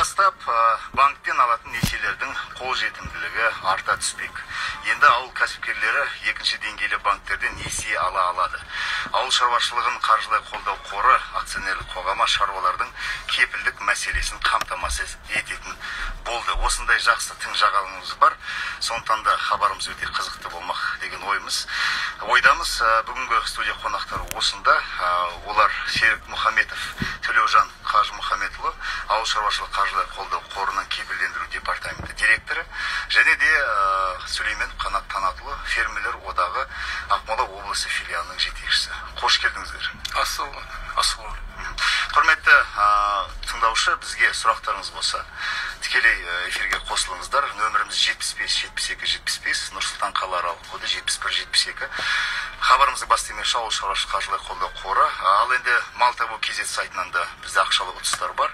бастап банктен алатын несиелердің қолжетімділігі арта түспек. Енді ауыл кәсіпкерлері екінші деңгейлі банктерден несие ала алады. Ауыл шаруашылығын қаржылай қолдау қоры акционерлік қоғамы шаруалардың кепілдік мәселесін қамтамасыз ететін болды. Осындай жақсы тың жаңалығымыз бар. Сондықтан да хабарымыз өте қызықты болмақ деген ойдамыз. Бүгінгі студия қонақтары осында. Олар Серік Мұхаметов, Төлеужан Қажымұхаметұлы, ауыл шаруашылық қаржылай қолдау қорының кепілдендіру департаменті директоры, және де Сүлеймен Қанат Танатұлы, фермерлер одағы Ақмола облысы филиалының жетекшісі. Қош келдіңіздер. Ассалаумағалейкум. Құрметті тыңдаушы, бізге сұрақтарыңыз болса, тікелей эфирге қосылыңыздар. Нөміріміз 75-72-75, Нұрсұлтан қалааралық коды 71-72. Хабарымызды бастамекші ауыл шаруашылық қаржылай қолдау қоры. Ал енді мал табу кезет сайтынан да бізде ақшалы ұтыстар бар.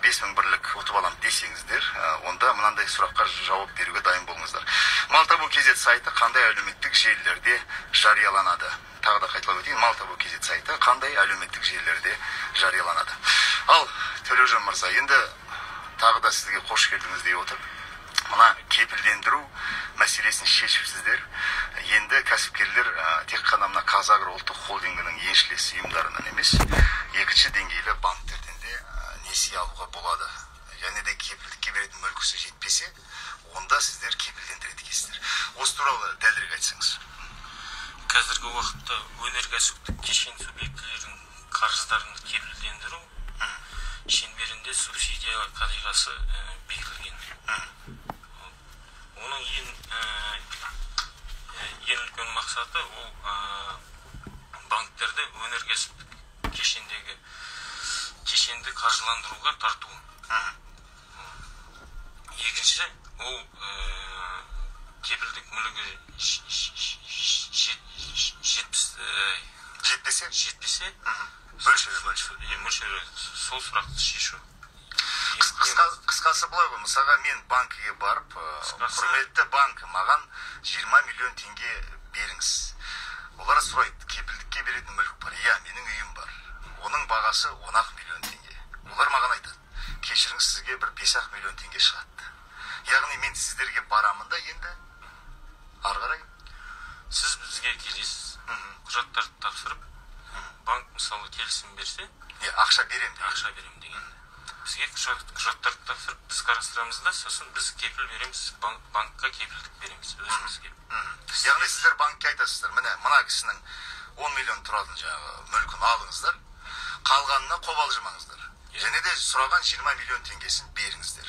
5000 бірлік ұтып алам десеңіздер, онда мынандай сұраққа жауап беруге дайын болыңыздар. Мал табу кезет сайты қандай әлеуметтік желілерде жарияланады? Тағы да қайталап өтейін, мал табу кезет сайты қандай әлеуметтік желілерде жарияланады? Ал Төлеужан мырза, енді тағы да сізге қош келдіңіз дей отырып, мына кепілдендіру мәселесін шешіпсіздер. Енді кәсіпкерлер тек қана мына Қазагро ұлттық холдингінің еншілес ұйымдарынан емес, екінші деңгейлі банктерден де несие алуға болады. Және де кепілдікке беретін мүлкісі жетпесе, онда сіздер кепілдендіреді екенсіздер. Осы туралы дәлірек айтсаңыз. Қазіргі уақытта өнеркәсіптік кешен субъектілерінің қарыздарын кепілдендіру шеңберінде субсидия қағидасы бекітілген. Оның ең үлкен мақсаты ол банктерді өнеркәсіптік кешенді қаржыландыруға тарту. Екінші, ол кепілдік мүлігі жетпесе, мөлшері сол сұрақты шешу. Қысқасы былай ғой, мысалға мен банкіге барып, құрметті банк, маған 20 миллион теңге беріңіз. Олар сұрайды, кепілдікке беретін мүлік бар. Иә, менің үйім бар. Оның бағасы 10 миллион теңге. Олар маған айтады, кешіріңіз, сізге бір 5 миллион теңге шығады. Яғни мен сіздерге барамын да енді ары қарай сіз бізге келесіз. Құжаттарды тапсырып, банк мысалы келісім берсе, ақша берем деген. Бізге құжаттарды тапсырып, біз қарастырамыз да, сосын біз кепіл береміз, банкқа кепілдік береміз, өзімізге. Яғни сіздер банкке айтасыздар, мына кісінің 10 миллион тұратын мүлкін алыңыздар, қалғанына қобалжымаңыздар. Және де сұраған 20 миллион теңгесін беріңіздер.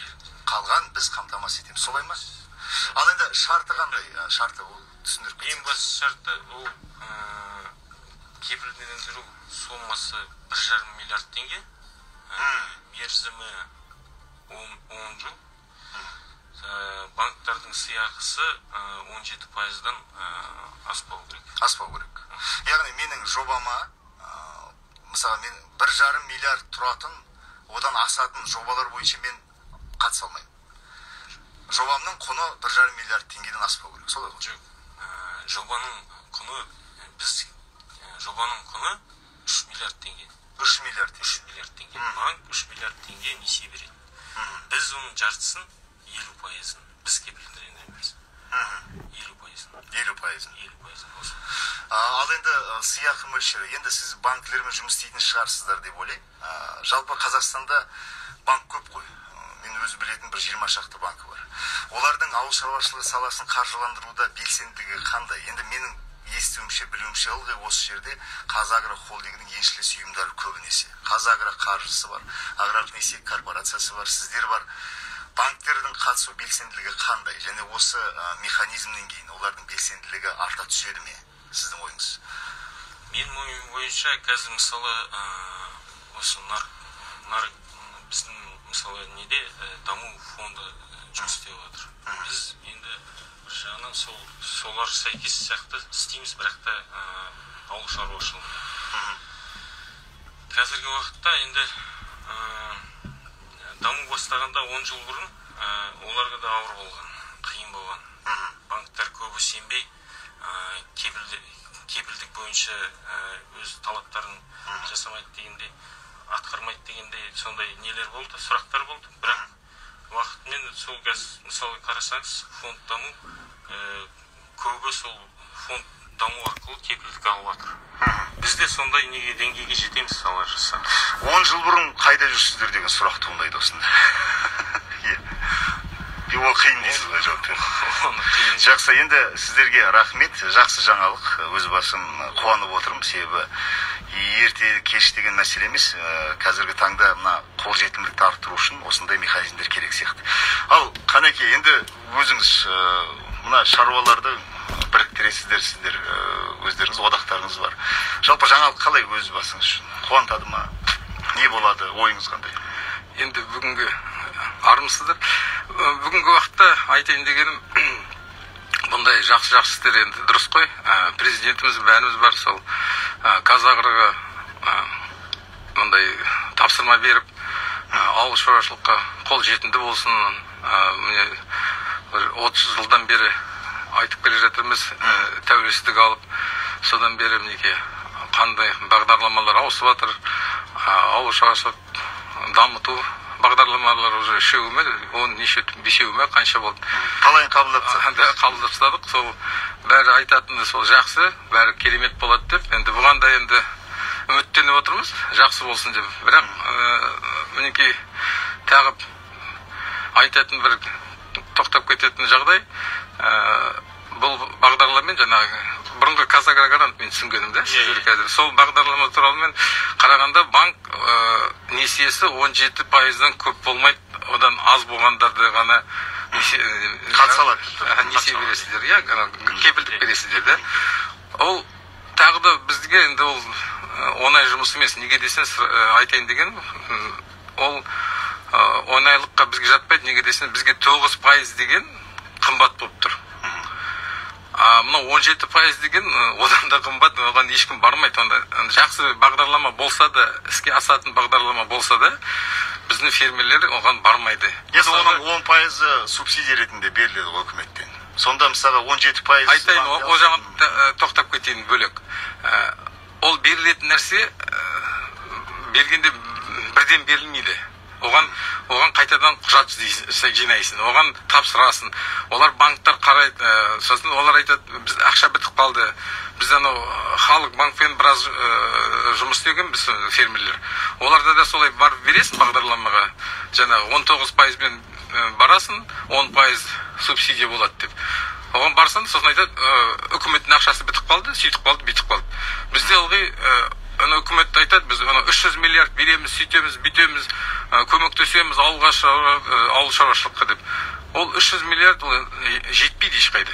Қалған біз қамтамасыз етеміз. Солай ма? Ал енді шарты қандай? Шарты ол түсіндіріп кетсеңіз. Ең басты шарты ол кепілдендіру сомасы 1,5 миллиард теңге. Мерзімі 10 жыл. Банктардың сыйақысы 17%-дан аспау керек. Яғни менің жобама, мысалы мен 1,5 миллиард тұратын, одан асатын жобалар бойынша мен қатыса алмаймын. Жобамның құны 1,5 миллиард теңгеден аспау керек. Солай ғой? Жоқ. Жобаның құны 3 миллиард теңге. 3 миллиард теңге. Банк 3 миллиард теңге несие береді. Біз оның жартысын 50%-ын біз кепілдендіреміз. 50%. Ал енді сыйақы мөлшері. Енді сіз банкілермен жұмыс істейтін шығарсыздар деп ойлаймын. Жалпы Қазақстанда банк көп қой. Мен өзі білетін бір 20 шақты банкі бар. Олардың ауыл шаруашылығы саласын қаржыландыруда белсенділігі қандай? Енді менің естуімше, білуімше ылғи осы жерде Қазагро холдингінің еншілес ұйымдары көбінесе. Қазагро қаржысы бар, аграрлық несие корпорациясы бар, сіздер бар. Банктердің қатысу белсенділігі қандай? Және осы механизмнен кейін олардың белсенділігі арта түседі ме? Сіздің ойыңыз? Менің ойым бойынша қазір мысалы осы біздің мысалы неде даму фонды жұмыс істеп жатыр. Біз енді бір жағынан солар сәйкес сияқты істейміз, бірақ та ауыл шаруашылығында. Қазіргі уақытта енді даму бастағанда 10 жыл бұрын оларға да ауыр болған, қиын болған. Банктар көбі сенбей, кепілдік бойынша өз талаптарын жасамайды дегенде атқармайды дегендей сондай нелер болды, сұрақтар болды. Бірақ уақытымен сол қазір мысалы қарасаңыз фонд даму көбі сол фонд даму арқылы кепілдік алып жатыр. Бізде сондай неге деңгейге жетеміз алла жазса. 10 жыл бұрын қайда жүрсіздер деген сұрақ туындайды осында. Ол қиын дейсіз ғой жауап беру. Жақсы, енді сіздерге рахмет. Жақсы жаңалық. Өз басым қуанып отырмын, себебі ерте кеш деген мәселе емес. Қазіргі таңда мына қолжетімділікті арттыру үшін осындай механизмдер керек сияқты. Ал Қанеке, енді өзіңіз мына шаруаларды біріктіресіздер, сіздер өздеріңіз одақтарыңыз бар. Жалпы жаңалық қалай өз басыңыз үшін? Қуантады ма? Не болады? Ойыңыз қандай? Енді бүгінгі армысыздар. Бүгінгі уақытта айтайын дегенім, бұндай жақсы істер енді дұрыс қой. Президентіміз бәріміз бар, сол Қазагроға бұндай тапсырма беріп, ауыл шаруашылыққа қол жетімді болсын. Міне 30 жылдан бері айтып келе жатырмыз, тәуелсіздік алып, содан бері мінекей қандай бағдарламалар ауысып жатыр. Ауыл шаруашылық дамыту бағдарламалар уже үшеуі ме, бесеуі ме, қанша болды. Қалайын қабылдапсыз? Қабылдап тастадық. Сол бәрі айтатынды сол жақсы, бәрі керемет болады деп. Енді бұған да енді үміттеніп отырмыз, жақсы болсын деп. Бірақ мінекей тағы айтатын бір тоқтап кететін жағдай, бұл бағдарламамен жаңағы бұрынғы Казагрогарант мен түсінгенімде, сол бағдарлама туралы мен қарағанда банк несиесі 17%-дан көп болмайды, одан аз болғандарды ғана несие бересіздер, кепілдік бересіздер. Ол тағы да бізге енді ол оңай жұмыс емес. Неге десеңіз, айтайын деген, ол оңайлыққа бізге жатпайды. Неге десеңіз, бізге 9% деген қымбат болып тұр. Мына 17% деген одан да қымбат, оған ешкім бармайды. Жақсы бағдарлама болса да, іске асатын бағдарлама болса да, біздің фермерлер оған бармайды. Енді оның 10% субсидия ретінде беріледі үкіметтен. Сонда мысалға 17%... Айтайын, о жағын тоқтап кетейін бөлек. Ол берілетін нәрсе бергенде бірден берілмейді. Оған қайтадан құжат жинайсың, оған тапсырасын. Олар банктар қарайды, сосын олар айтады, біз ақша бітіп қалды. Біз халық банкпен біраз жұмыс істеген біз фермерлер. Оларда да солай барып бересің бағдарламаға. Жаңағы 19%-мен барасың, 10% субсидия болады деп. Оған барсаң, сосын айтады, үкіметтің ақшасы бітіп қалды, сөйтіп қалды, бүйтіп қалды. Бізде ылғи үкімет айтады, біз 300 миллиард береміз, сөйтеміз, бүйтеміз, көмектесеміз ауыл шаруашылыққа деп. Ол 300 миллиард жетпейді ешқайда.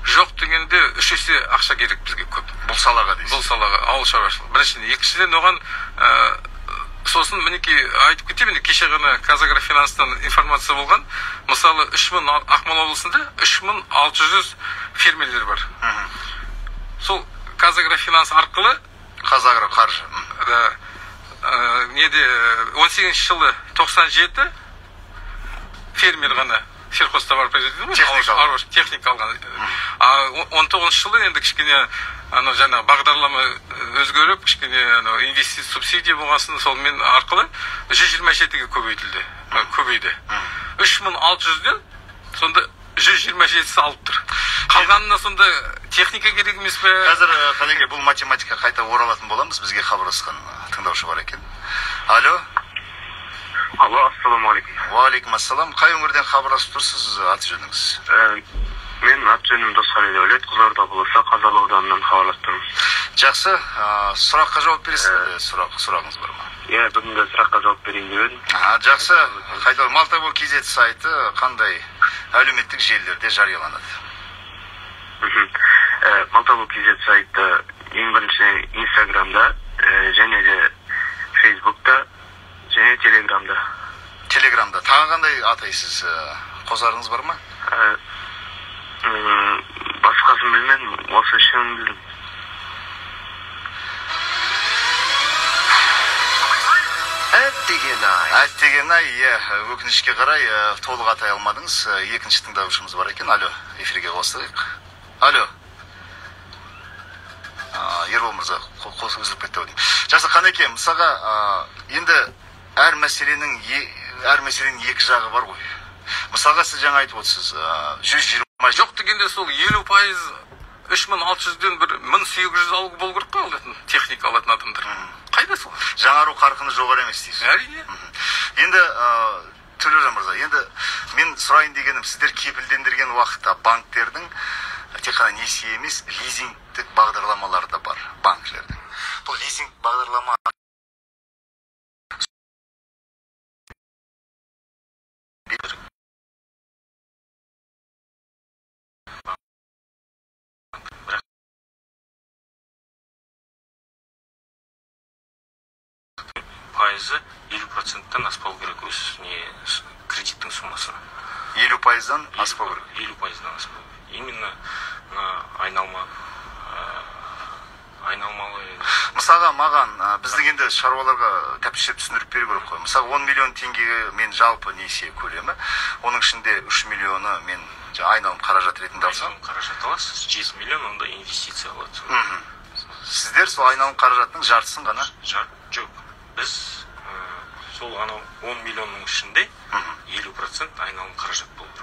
Жоқ дегенде 3 есе ақша керек бізге көп. Бұл салаға дейсіз? Бұл салаға, ауыл шаруашылық. Біріншіден, екіншіден оған сосын мінекей айтып кетемін, кеше ғана Казагрофинанстан информация болған. Мысалы, Ақмола облысында 3600 фермерлер бар. Сол Казагрофинанс арқылы Қазагро қаржы. 18 жылы 97 фермер ғана сельхозтовар производитель техника алған. 19 жылы енді кішкене жаңа бағдарлама өзгеріп, кішкене инвестиция субсидия болғасын, солмен арқылы 127-ге көбейді. 3600-ден сонда 127-сі алып тұр. Қалғанына сонда техника керек емес пе? Қазір Қанеке, бұл математика қайта оралатын боламыз, бізге хабарласқан тыңдаушы бар екен. Алло? Алло, ассаламу алейкум. Уалейкум ассалам. Қай өңірден хабарласып тұрсыз, аты жөніңіз? Мен аты жөнім Досқали Дәулет, Қызылорда облысы Қазалы ауданынан хабарласып тұрмын. Жақсы, сұраққа жауап бересіз, сұрағыңыз бар ма? Иә, бүгінгі сұраққа жауап берейін деп едім. Жақсы, қайта Малтабу KZ сайты қандай әлеуметтік желілерде жарияланады? Малтабу KZ сайты ең бірінші Инстаграмда, және де Фейсбукта, және Телеграмда. Телеграмда. Тағы қандай атайсыз? Қосарыңыз бар ма? Басқасын білмедім, осы үшеуін білдім. Әттеген-ай, өкінішке қарай толық атай алмадыңыз. Екінші тыңдаушымыз бар екен. Алло, эфирге қостық. Алло. Ербол мырза қосып үзіліп кетті ау деймін. Жақсы, Қанеке, мысалға енді әр мәселенің екі жағы бар ғой. Мысалға сіз жаңа айтып отырсыз, 120 жоқ дегенде сол 50% 3600-ден бір 1800 алу болу керек қой алатын техника алатын адамдар. Қайда сол? Жаңару қарқыны жоғары емес дейсіз. Әрине. Енді Төлежан мырза, енді мен сұрайын дегенім, сіздер кепілдендірген уақытта банктердің тек қана несие емес, лизингтік бағдарламалары да бар банктердің. Бұл лизинг бағдарлама пайызы 50%-тан аспау керек өз кредиттің суммасы. 50%-дан аспау керек. 50%-дан аспау керек. Именно айналмалы. Мысалға маған біздің енді шаруаларға тәптіштеп түсіндіріп беру керек қой. Мысалға 10 миллион теңгеге мен жалпы несие көлемі, оның ішінде 3 миллионы мен айналым қаражат ретінде алсам. Айналым қаражат аласыз, 7 миллион онда инвестиция алады. Сіздер сол айналым қаражаттың жартысын ғана? Жоқ. Біз сол 10 миллионның ішінде 50% айналым қаражат болды.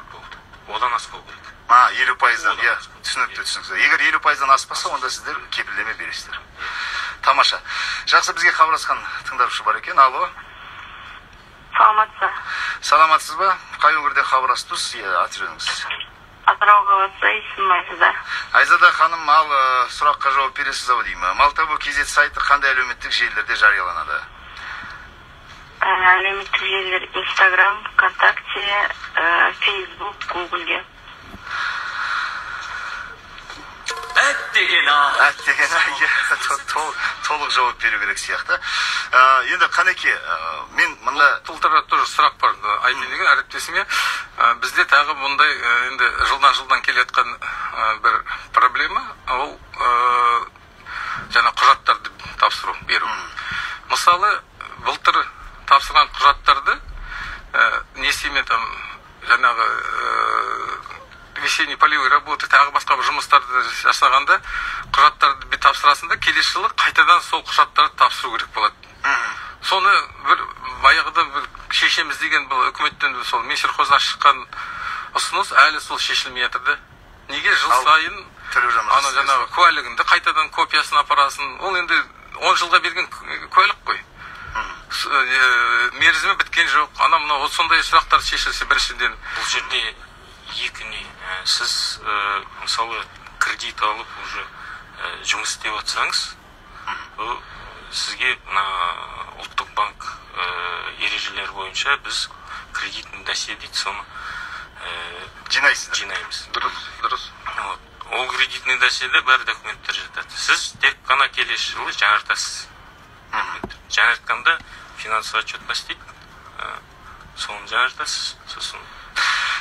Одан аспау керек. 50%-дан, иә, түсінікті. Егер 50%-дан аспаса, онда сіздер кепілдеме бересіздер. Тамаша. Жақсы, бізге хабарласқан тыңдарушы бар екен. Алло. Саламатсыз. Саламатсыз ба? Қай өңірде хабарластыңыз? Аты жөніңіз? Атырау қаласы, есімім Айзада. Айзада ханым, ал сұраққа жауап бересіз ау деймін. Малтабу KZ сайты қандай әлеуметтік желілерде жарияланады? Әлеуметтік желілер Instagram, ВКонтакте, Facebook, Google'ге. Әттеген, толық жауап беру керек сияқты. Енді Қанеке, мен мында Толтыра тоже сұрақ бар айтайын деген әріптесіме. Бізде тағы бұндай енді жылдан келе жатқан бір проблема, ол жаңа құжаттарды тапсыру беру. Мысалы, былтыр тапсырған құжаттарды несиемен там жаңағы весенний полевой работы, тағы басқа бір жұмыстарды жасағанда құжаттарды тапсырасында келесі жылы қайтадан сол құжаттарды тапсыру керек болады. Соны бір баяғыда бір шешеміз деген бұл үкіметтен сол Минсельхоздан шыққан ұсыныс әлі сол шешілмей жатыр. Неге жыл сайын ана жаңағы куәлігіңді қайтадан копиясын апарасын? Ол енді 10 жылға берген куәлік қой. Мерзімі біткен жоқ. Ана мына сондай сұрақтар шешілсе біріншіден. Бұл жерде екі не. Сіз мысалы кредит алып уже жұмыс істеп жатсаңыз, сізге ұлттық банк ережелері бойынша біз кредитный досье дейді, соны жинаймыз. Дұрыс. Ол кредитный досьеде бәрі документтер жатады. Сіз тек қана келесі жылы жаңартасыз. Жаңартқанда финансовый отчетность дейді, соны жаңартасыз, сосын.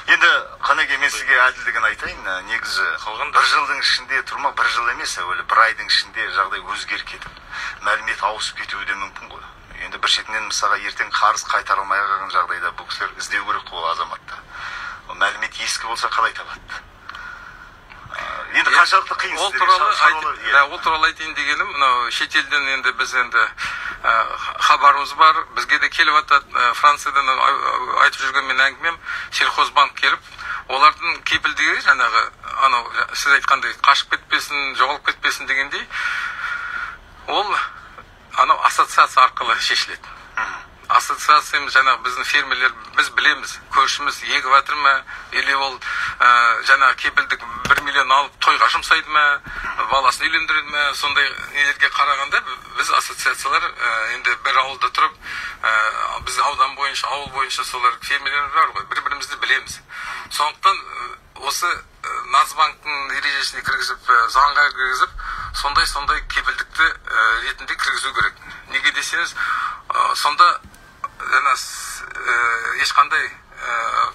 Енді Қанеке, мен сізге әділдігін айтайын, негізі бір жылдың ішінде тұрмақ, бір жыл емес, әуелі бір айдың ішінде жағдай өзгеріп кетіп, мәлімет ауысып кетуі де мүмкін ғой. Енді бір шетінен мысалға ертең қарыз қайтарылмай қалған жағдайда бұл кісілер іздеу керек қой азаматта. Мәлімет ескі болса қалай табады? Енді қаншалықты қиын сіздерге? Ол туралы айтайын дегенім, мынау шетелден енді біз енді хабарымыз бар, бізге де келіп жатады. Франциядан айтып жүрген мен әңгімем, Сельхозбанк келіп, олардың кепілдігі жаңағы анау сіз айтқандай қашып кетпесін, жоғалып кетпесін дегендей, ол анау ассоциация арқылы шешіледі. Ассоциациямыз жаңағы біздің фермерлер, біз білеміз, көршіміз егіп жатыр ма, или ол жаңағы кепілдік 1 миллион алып тойға жұмсайды ма, баласын үйлендіреді ма, сондай нелерге қарағанда біз ассоциациялар енді бір ауылда тұрып, біз аудан бойынша, ауыл бойынша солар фермерлер бар ғой, бір-бірімізді білеміз. Сондықтан осы Нацбанктың ережесіне кіргізіп, заңға кіргізіп, сондай кепілдікті ретінде кіргізу керек. Неге десеңіз, сонда ешқандай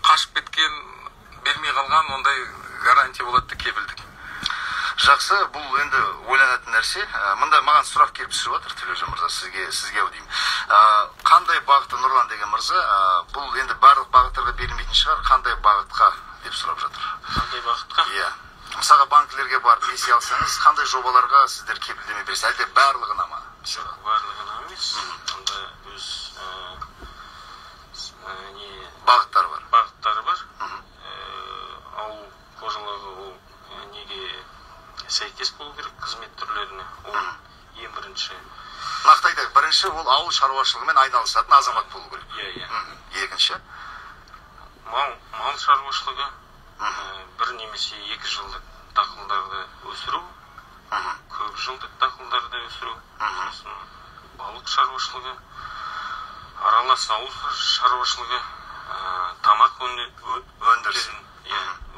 қашып кеткен, бермей қалған ондай гарантия болады кепілдік. Жақсы, бұл енді ойланатын нәрсе. Мында маған сұрақ келіп түсіп жатыр, Төлежан мырза, сізге ау деймін. Қандай бағытта, Нұрлан деген мырза, бұл енді барлық бағыттарға берілмейтін шығар, қандай бағытқа деп сұрап жатыр. Қандай бағытқа? Иә. мысалға банкілерге барып несие алсаңыз, қандай жобаларға сіздер кепілдеме бересіз? Әлде барлығына ма? Барлығына емес. Онда өз бағыттары бар. Бағыттары бар. Ауыл қожалығы ол неге сәйкес болу керек, қызмет түрлеріне. Ол ең бірінші. Нақты айтайық, бірінші ол ауыл шаруашылығымен айналысатын азамат болу керек. Екінші? Мал шаруашылығы, бір немесе 2 жылдық дақылдарды өсіру, көп жылдық дақылдарды өсіру, балық шаруашылығы, аралас ауыл шаруашылығы, тамақ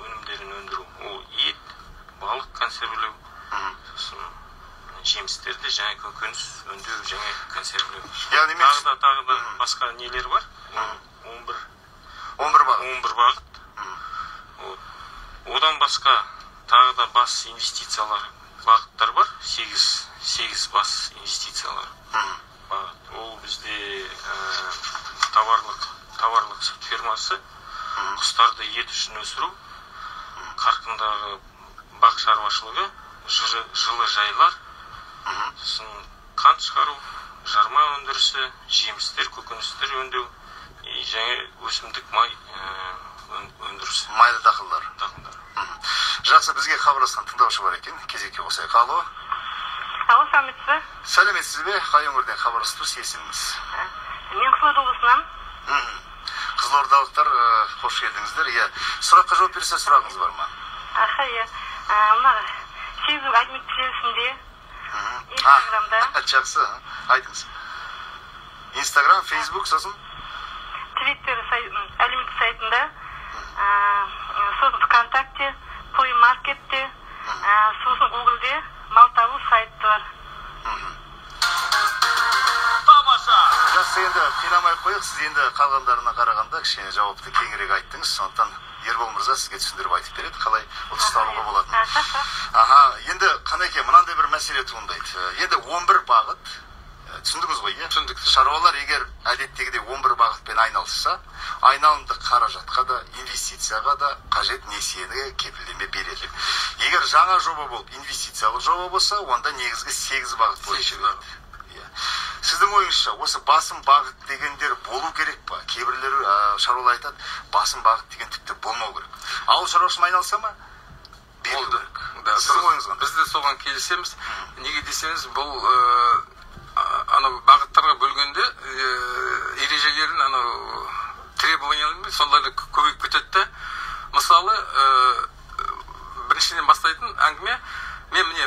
өнімдерін өндіру, ол ет, балық консервілеу, жемістерді жаңа көкөніс өндіру, жаңа консервілеу. Тағы да басқа нелер бар, 11 бағыт. Одан басқа тағы да бас инвестициялар бағыттар бар, 8 бас инвестициялар бағыт. Ол бізде товарлық сүт фермасы, құстарды ет үшін өсіру, қарқындағы бақ шаруашылығы, жылы жайлар, қант шығару, жарма өндірісі, жемістер, көкөністер өндіру, және өсімдік май өндірісі. Майлы дақылдар. Жақсы, бізге хабарласқан тыңдаушы бар екен, кезекке қосайық. Алло, сәлеметсіз бе? Сәлеметсіз бе? Қай өңірден хабарласып тұрсыз, есіміңіз? Мен Қызылорда облысынан. Қызылордалықтар, қош келдіңіздер. Сұраққа жауап берсе, сұрағыңыз бар ма? Мына Facebook әлеуметтік желісінде, Instagramда. Жақсы, айтыңыз. Instagram, Facebook, сосын? Twitter әлеуметтік сайтында, сосын ВКонтакте, Play Marketте, сосын Google'де мал табу сайты бар. Жақсы, енді қинамай қойық, сіз енді қалғандарына қарағанда кішкене жауапты кеңірек айттыңыз, сондықтан Ербол мырза сізге түсіндіріп айтып береді, қалай ұтысталуға болатын. Енді Қанеке, мынандай бір мәселе туындайды. Енді 11 бағыт, түсіндіңіз ғой, түсіндік. Шаруалар егер әдеттегідей 11 бағытпен айналысса, айналымды қаражатқа да, инвестицияға да қажет несиені кепілдеме береді. Егер жаңа жоба болып, инвестициялық жоба болса, онда негізгі 8 бағыт бойынша. Сіздің ойыңызша, осы басым бағыт дегендер болу керек па? Кейбірлер шаруалар айтады, басым бағыт деген тіпті болмау керек. Ауыл шаруашылығымен айналыса ма? Беру керек. Сіздің ойыңыз қандай? Біз де соған келісеміз. Неге десеңіз, бұл бағыттарға бөлгенде ережелерін требованиялармен сондайлар көбейіп кетеді. Мысалы, біріншіден бастайтын әңгіме, мен міне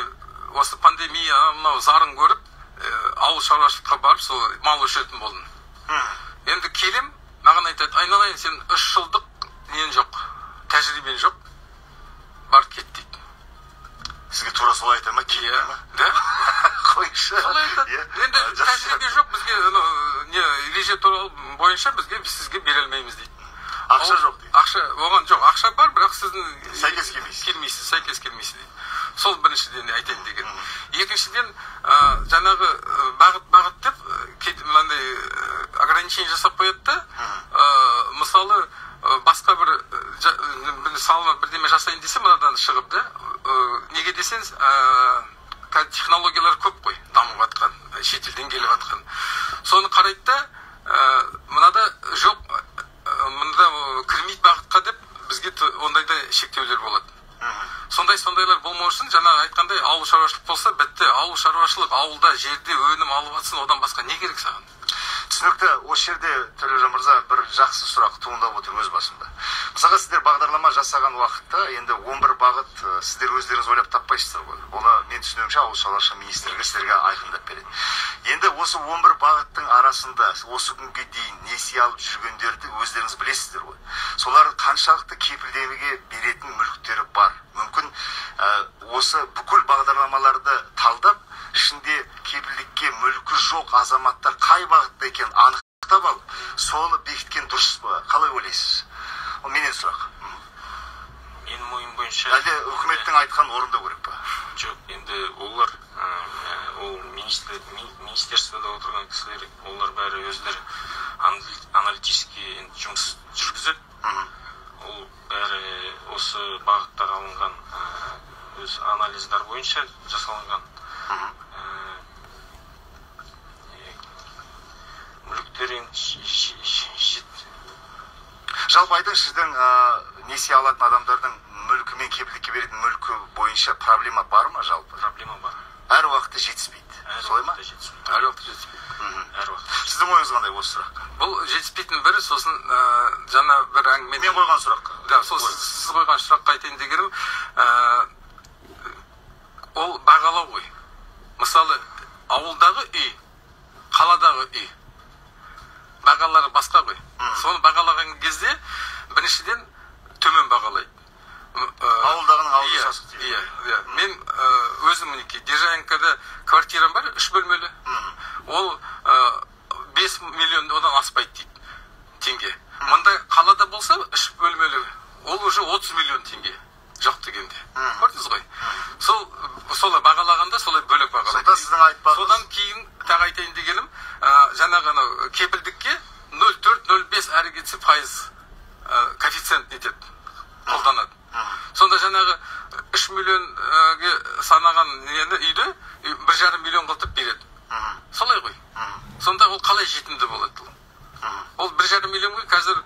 осы пандемия зарын көріп, ауыл шаруашылыққа барып, сол мал өшіретін болдым. Енді келем, маған айтады, айналайын, сен 3 жылдық нен жоқ, тәжірибен жоқ, бар кет дейді. Сізге тура солай айтады ма? Келе ма? Да? Қойшы. Солай айтады. Енді тәжірибе жоқ, бізге ереже туралы бойынша сізге бере алмаймыз дейді. Ақша жоқ дейді. Ақша, оған жоқ, ақша бар, бірақ сіздің сәйкес келмейсіз дейді. Сол біріншіден айтайын деген. Екіншіден, жаңағы бағыт деп, мынандай ограничение жасап қояды. Мысалы, басқа бір салма бірдеме жасайын десе, мынадан шығып да, неге десеңіз, технологиялар көп қой, дамып жатқан, шетелден келіп жатқан. Соны қарайды да, мынада жоқ, мында кірмейді бағытқа деп, бізге ондайда шектеулер болады. Сондайлар болмау үшін, жаңағы айтқандай, ауыл шаруашылық болса, бітті. Ауыл шаруашылық, ауылда, жерде өнім алып жатсын, одан басқа не керек саған? Түсінікті, осы жерде Төлежан мырза бір жақсы сұрақ туындап отыр өз басында. Мысалға сіздер бағдарлама жасаған уақытта, енді 11 бағыт сіздер өздеріңіз ойлап таппайсыздар ғой. Оны мен түсінуімше ауыл шаруашылығы министрлігі сіздерге айқындап береді. Енді осы 11 бағыттың арасында осы күнге дейін несие алып жүргендерді өздеріңіз білесіздер ғой. Солар қаншалықты кепілдемеге беретін мүліктері бар. Мүмкін осы бүкіл бағдарламаларды талдап, ішінде кепілдікке мүлкі жоқ азаматтар қай бағытта екен анықтап алып, соны бекіткен дұрыс па? Қалай ойлайсыз? Ол менен сұрақ. Менің ойым бойынша... Әлде үкіметтің айтқан орында керек па? Жоқ, енді олар, ол министерствода отырған кісілер, олар бәрі өздері аналитический жұмыс жүргізіп, ол бәрі осы бағыттар алынған анализдар бойынша жасалынған. Мүліктер жалпы айтыңызшы, сіздің несие алатын адамдардың мүлкі мен кепілдікке беретін мүлкі бойынша проблема бар ма жалпы? Проблема бар. Әр уақытта жетіспейді. Солай ма? Әр уақытта жетіспейді. Әр уақытта. Сіздің ойыңыз қандай осы сұраққа? Бұл жетіспейтін бірі, сосын жаңа бір әңгіме. Мен қойған сұраққа. Да, сол сіз қойған сұраққа айтайын дегенім, ол бағалау ғой. Мысалы, ауылдағы үй, қаладағы үй бағалары басқа ғой. Соны бағалаған кезде біріншіден төмен бағалайды. Ауылдағының ауылы сасық дейді. Иә. Мен өзім мінекей Дежаенкада квартирам бар, 3 бөлмелі. Ол 5 миллион одан аспайды дейді теңге. Мұнда қалада болса 3 бөлмелі, ол уже 30 миллион теңге жоқ дегенде. Көрдіңіз ғой. Солай бағалағанда солай бөлек бағалайды. Содан кейін тағы айтайын дегенім, жаңағы кепілдікке 0,4-0,5 әрі кетсе пайыз коэффициент нетеді, қолданады. Сонда жаңағы 3 миллионге санаған үйді 1,5 миллион қылтып береді. Солай ғой. Сонда ол қалай жетімді болады? Ол 1,5 миллионға қазір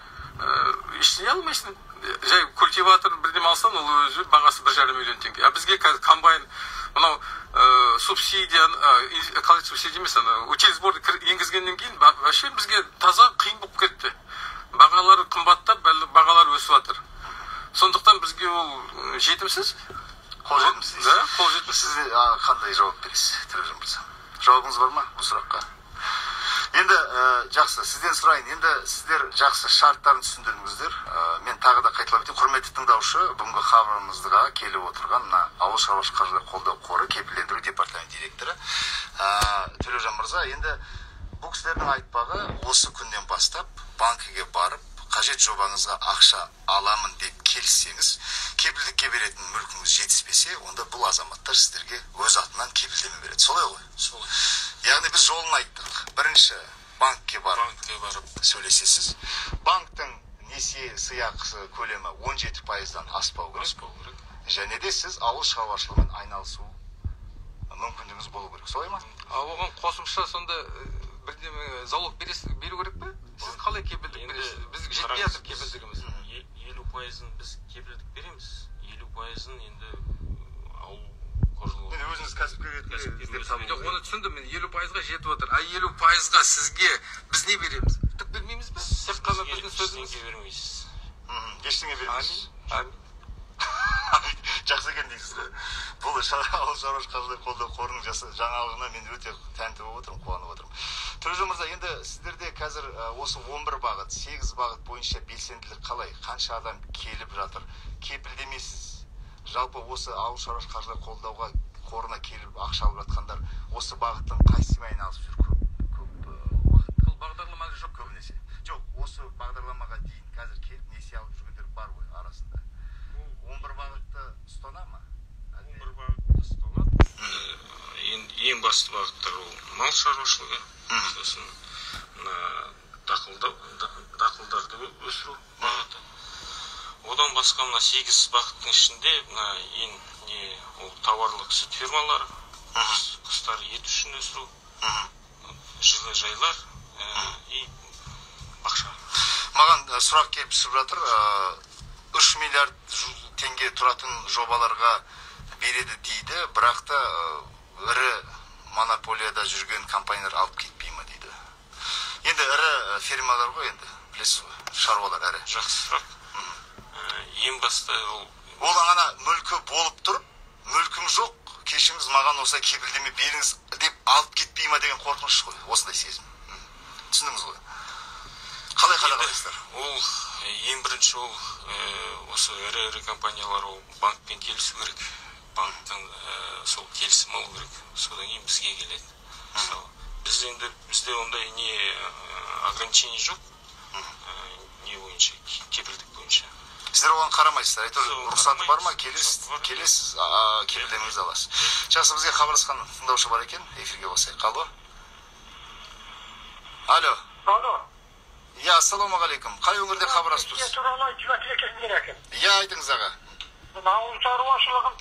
ештеңе алмайсың. Жай культиватор бірдеме алсан, ол өзі бағасы 1,5 миллион теңге. А бізге қазір комбайн, мынау субсидия, қалай субсидия емес, утиль сборды енгізгеннен кейін вообще бізге таза қиын болып кетті. Бағалары қымбаттап, бағалар өсіп жатыр. Сондықтан бізге ол жетімсіз. Қолжетімсіз. Да, қолжетімсіз. Сіз қандай жауап бересіз, Тірежан мырза? Жауабыңыз бар ма бұл сұраққа? Енді жақсы, сізден сұрайын. Енді сіздер жақсы шарттарын түсіндірдіңіздер. Мен тағы да қайталап өтейін. Құрметті тыңдаушы, бүгінгі хабарымызға келіп отырған мына Ауыл шаруашылық қаржылай қолдау қоры кепілдендіру департамент директоры Тірежан мырза, енді бұл кісілердің айтпағы осы күннен бастап банкіге барып қажет жобаңызға ақша аламын деп келіссеңіз, кепілдікке беретін мүлкіңіз жетіспесе, онда бұл азаматтар сіздерге өз атынан кепілдеме береді. Солай ғой? Солай. Яғни біз жолын айттық. Бірінші банкке барып сөйлесесіз. Банктың несие сыйақысы көлемі 17%-дан аспау керек. Және де сіз ауыл шаруашылығымен айналысу мүмкіндігіңіз болу керек. Солай ма? Оған қосымша сонда бірдеме залог беру керек пе? Сіз қалай кепілдік бересіз? Біз жетпей жатыр кепілдігіміз. 50%-ын біз кепілдік береміз. 50%-ын енді ауыл қожалығы. Мен өзіңіз кәсіпкер Оны түсіндім, мен 50%-ға жетіп отыр. А 50%-ға сізге біз не береміз? Түк бермейміз бе? Тек қана біздің сөзіміз. Ештеңе бермейсіз. Ештеңе бермейсіз. Амин. Жақсы екен дейсіз ғой. Бұл ауыл шаруашылық қаржылай қолдау қорының жаңалығына мен өте тәнті болып отырмын, қуанып отырмын. Тірежан мырза, енді сіздерде қазір осы 11 бағыт, 8 бағыт бойынша белсенділік қалай? Қанша адам келіп жатыр? Кепілдемесіз. Жалпы осы ауыл шаруашылық қаржылай қолдауға қорына келіп ақша алып жатқандар осы бағыттың қайсымен айналысып жүр? Көп уақыт. Бұл бағдарламада жоқ көбінесе. Жоқ, осы бағдарламаға дейін қазір келіп несие алып жүргендер бар ғой арасында. 11 бағытты ұстана ма? 11 бағытты ұсталады. Ең басты бағыттар ол мал шаруашылығы, сосын дақылдарды өсіру бағыты. Одан басқа 8 бағыттың ішінде ол тауарлық сүт фермалары, құстар ет үшін өсіру, жылыжайлар и бақша. Маған сұрақ келіп түсіп жатыр. 3 миллиард теңге тұратын жобаларға береді дейді, бірақ та ірі монополияда жүрген компаниялар алып кетпей ме дейді. Енді ірі фермалар ғой, енді білесіз ғой, шаруалар ірі. Жақсы сұрақ. Ең басты ол ана мүлкі болып тұр, мүлкім жоқ, кешіңіз маған осылай кепілдеме беріңіз деп алып кетпей ме деген қорқыныш қой, осындай сезім. Түсіндіңіз ғой? Қалай қарайсыздар? Ол ең бірінші осы ірі компаниялар банкпен келісу керек. Банктан сол келісім алу керек. Содан кейін бізге келеді. Бізде ондай ограничение жоқ. Не бойынша, кепілдік бойынша. Сіздер оған қарамайсыздар, әйтеуір рұқсаты бар ма? Келесіз, кепілдемеңізді аласыз. Жақсы, бізге хабарласқан тыңдаушы бар екен, эфирге қосайық. Алло. Я, ассалаумағалейкум. Қай өңірде хабарласып тұрсыз? Туралы жібәтілі екен. Я, айтыңыз аға. Ауыл шаруашылығын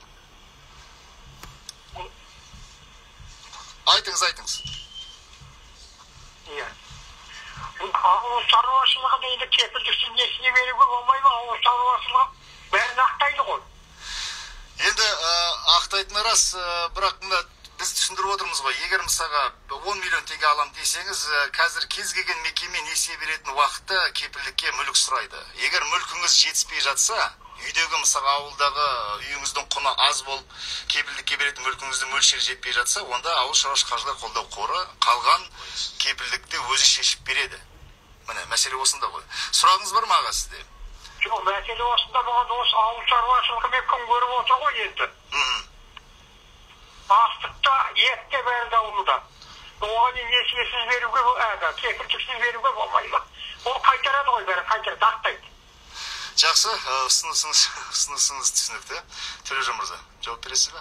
Айтыңыз. Иә. Бұл ауыл шаруашылығы дейді кепілдіксіз несіне беруге болмайды, ауыл шаруашылығы бәрін ақтайды ғой. Енді ақтайтыны рас, бірақ мына біз түсіндіріп отырмыз ғой. Егер мысалға 10 миллион теңге алам десеңіз, қазір кез келген мекеме несие беретін уақытта кепілдікке мүлік сұрайды. Егер мүлкіңіз жетіспей жатса, үйдегі мысалға ауылдағы үйіңіздің құны аз болып, кепілдікке беретін мүлкіңіздің мөлшері жетпей жатса, онда ауыл шаруашылық қаржылай қолдау қоры қалған кепілдікті өзі шешіп береді. Міне, мәселе осында ғой. Сұрағыңыз бар ма аға сізде? Жоқ, мәселе осында болған, осы ауыл шаруашылығымен күн көріп отыр ғой енді. Астықта, етте бәрі даулыда. Оған несиесіз беруге, кепілдіксіз беруге болмайды. Ол қайтарады ғой бәрі, қайтарады, ақтайды. Жақсы, ұсынысыңыз түсінікті. Төлежан мырза, жауап бересіз бе?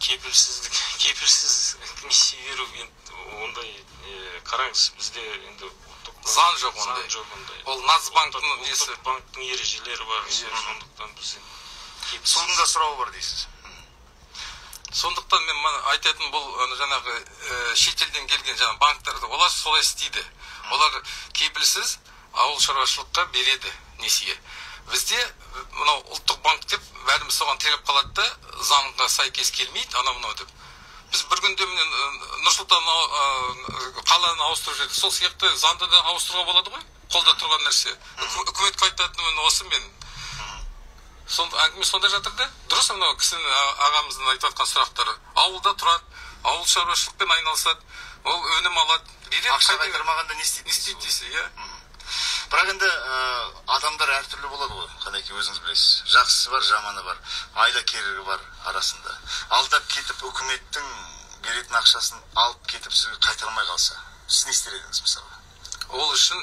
Кепілсіз несие беру, ондай қараңыз, бізде енді заң жоқ ондай. Ол Нацбанктың несі. Банктың ережелері бар, сондықтан біз судың да сұрауы бар дейсіз. Сондықтан мен айтатын бұл жаңағы шетелден келген жаңағы банктарды, олар солай істейді. Олар кепілсіз ауыл шаруашылыққа береді несие. Бізде мынау ұлттық банк деп бәріміз соған тіреп қалады да, заңға сәйкес келмейді, анау деп. Біз бір күнде Нұрсұлтан қаланы ауыстырып жүрдік. Сол сияқты заңды да ауыстыруға болады ғой, қолда тұрған нәрсе. Үкіметке айтатыным осы мен. Әңгіме сонда жатыр да. Дұрыс мынау кісінің ағамыздың айтып жатқан сұрақтары. Ауылда тұрады, ауыл шаруашылықпен айналысады, ол өнім алады. Ақша қайтармағанда не істейді дейсіз, иә? Бірақ енді адамдар әртүрлі болады ғой, қанеке өзіңіз білесіз. Жақсысы бар, жаманы бар, айла керігі бар арасында. Алдап кетіп, үкіметтің беретін ақшасын алып кетіп, сізге қайтармай қалса, сіз не істер едіңіз мысалы? Ол үшін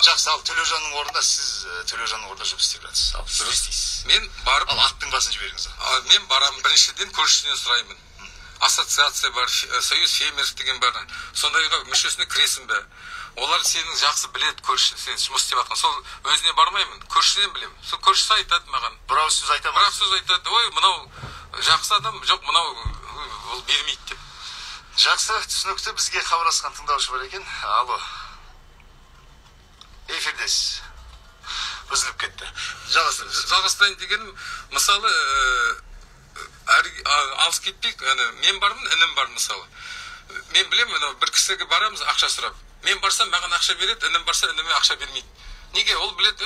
жақсы, ал Төлежанның орнында сіз Төлежанның орнында жұмыс істеп жатсыз. Ал сіз істейсіз. Мен барып, ал аттың басын жіберіңіз. Мен барамын, біріншіден көршісінен сұраймын. Ассоциация бар, союз фермеров деген бар. Сондайға мүшесіне кіресің бе? Олар сенің жақсы біледі, көрші сен жұмыс істеп жатқан. Сол өзіне бармаймын, көршісінен білемін. Сол көршісі айтады маған. Бір ауыз сөз айтамын. Бір ауыз сөз айтады. Ой, мынау жақсы адам, жоқ, мынау ол бермейді деп. Жақсы, түсінікті. Бізге хабарласқан тыңдаушы бар екен. Алло. Эфирдесіз. Үзіліп кетті. Жалғастырайын дегенім, мысалы, алыс кетпейік, мен бармын, інім бар мысалы. Мен білемін, бір кісіге барамыз ақша сұрап. Мен барсам, маған ақша береді, інім барса, ініме ақша бермейді. Неге? Ол біледі,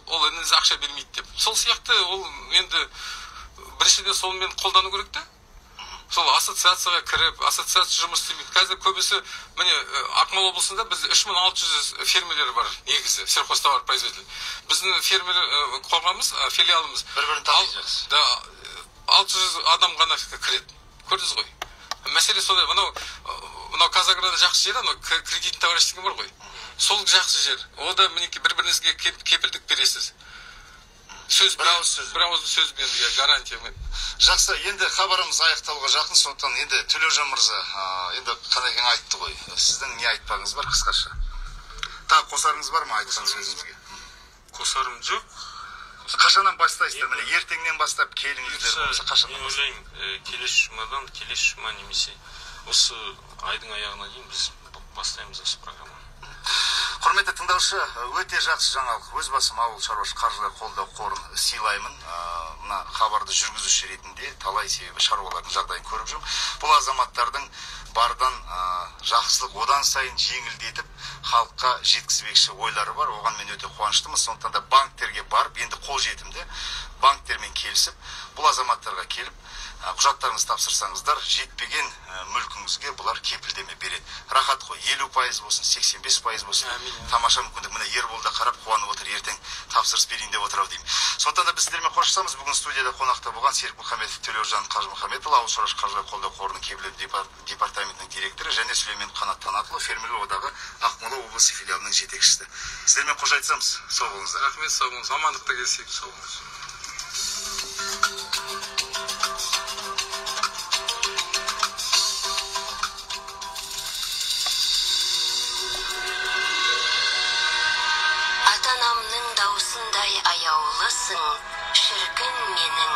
ол ініңіз ақша бермейді деп. Сол сияқты, ол енді біріншіден солмен қолдану керек те. Сол ассоциацияға кіріп, ассоциация жұмыс істемейді. Қазір көбісі, міне, Ақмола облысында біз 3600 фермерлер бар, негізі, сельхозтовар производитель. Біздің фермер қоғамымыз, филиалымыз. Бір-бірін танисыз. 600 адам ғана кіреді. Көрдіңіз ғой. Мәселе солай, мынау Казаграда жақсы жер, кредит товарищ деген бар ғой. Сол жақсы жер. О да мінекей бір-біріңізге кепілдік бересіз. Бір ауыз сөзбен, гарантиямен. Жақсы, енді хабарымыз аяқталуға жақын, сондықтан енді Төлежан мырза, енді қанекең айтты ғой. Сіздің не айтпағыңыз бар қысқаша? Тағы қосарыңыз бар ма айтқан сөзіңізге? Қосарым жоқ. Қашаннан бастайсыздар? Міне ертеңнен бастап келіңіздер болса қашаннан? Мен ойлаймын, келесі жұма немесе осы айдың аяғына дейін біз бастаймыз осы программаны. Құрметті тыңдаушы, өте жақсы жаңалық. Өз басым ауыл шаруашылық қаржылай қолдау қорын сыйлаймын. Мына хабарды жүргізуші ретінде талай себебі шаруалардың жағдайын көріп жүрмін. Бұл азаматтардың бардан жақсылық одан сайын жеңілдетіп халыққа жеткізбекші ойлары бар. Оған мен өте қуаныштымын. Сондықтан да банктерге барып, енді қолжетімді банктермен келісіп, бұл азаматтарға келіп құжаттарыңызды тапсырсаңыздар, жетпеген мүлкіңізге бұлар кепілдеме береді. Рахат қой, 50% болсын, 85% болсын. Тамаша мүмкіндік. Міне Ербол да қарап қуанып отыр, ертең тапсырыс берейін деп отыр ау деймін. Сондықтан да біз сіздермен қоштасамыз. Бүгін студияда қонақта болған Серік Мұхамедов, Төлежан Қажымұхамедұлы, ауыл шаруашылық қаржылай қолдау қорының кепілдік департаментінің директоры және Сүлеймен Қанат Танатұлы, фермерлер одағы Ақмола облысы филиалының жетекшісі. Сіздермен қош айтсамыз, сау болыңыздар. Рахмет, сау болыңыз. Амандықта келсек, сау болыңыз. Ата-анамның даусындай аяулысың, шіркін менің